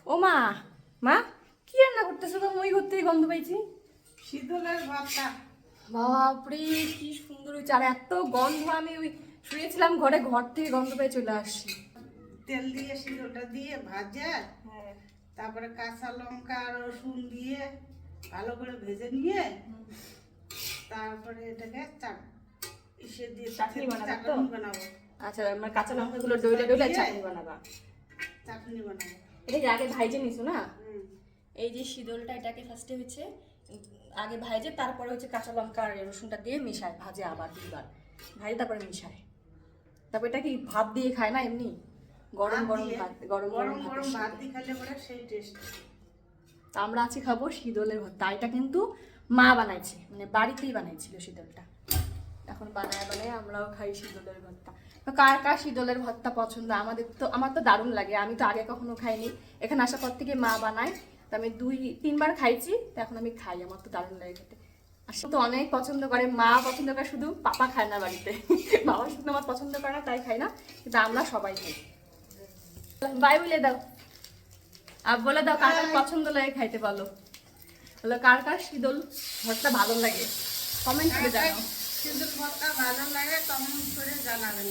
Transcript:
ও মা, মা কি রান্না করতেছো? তো মই ঘর থেকে গন্ধ পাইছি। শীতলের ভর্তা। বাপরে কি সুন্দর হয়েছে, আর এত গন্ধ! আমি ওই শুয়েছিলাম ঘরে, ঘর থেকে গন্ধ পেয়ে চলে আসছি। তেল দিয়ে শীতলটা দিয়ে ভাজে, হ্যাঁ। তারপরে কাঁচা লঙ্কা আর রসুন দিয়ে ভালো করে ভেজে নিয়ে তারপরে এটাকে ইসে দিয়ে চাটনি বানাবে তো? চাটনি বানাবো। আচ্ছা, আমার কাঁচা লঙ্কাগুলো ডইলে ডইলে চাটনি বানাবা? চাটনি বানাবো। এটা কি আগে ভাইজে নিছো না? হুম। এই যে শীতলটা, এটাকে ফার্স্টে হচ্ছে আগে ভাইজে, তারপরে হচ্ছে কাঁচা লঙ্কা আর রসুনটা দিয়ে মিশায়, ভাজে আবার দুইবার ভাজে তারপরে মিশায়। তারপর এটা কি ভাত দিয়ে খায় না এমনি? গরম গরম ভাত, গরম গরম গরম ভাত ভাত। দিয়ে খেলে পরে সেই টেস্ট। তা আমরা আছি খাবো শীতলের ভর্তা। এটা কিন্তু মা বানাইছে, মানে বাড়িতেই বানাইছিল শীতলটা। এখন বানায় বানায় আমরাও খাই শীতলের ভর্তা। তো কার কার শীতলের ভর্তা পছন্দ? আমার তো দারুণ লাগে, আমি তো আগে কখনো খাইনি, এখানে আসার পর থেকে মা বানায়। তো আমি 2-3 বার খাইছি, তো এখন আমি খাই, আমার তো দারুণ লাগে খেতে। আসলে তো অনেক পছন্দ করে, মা পছন্দ করে, শুধু পাপা খায় না বাড়িতে। বাবা শুধু আমার পছন্দ করে না, তাই খাই না, কিন্তু আমরা সবাই খাই। বাই বলে দাও, আর বলে দাও কার কার পছন্দ লাগে খাইতে, বলো বলো কার কার শীতল ভর্তা ভালো লাগে, কমেন্ট করে জানাও। শীতল ভর্তা ভালো লাগে কমেন্ট করে জানাবেন।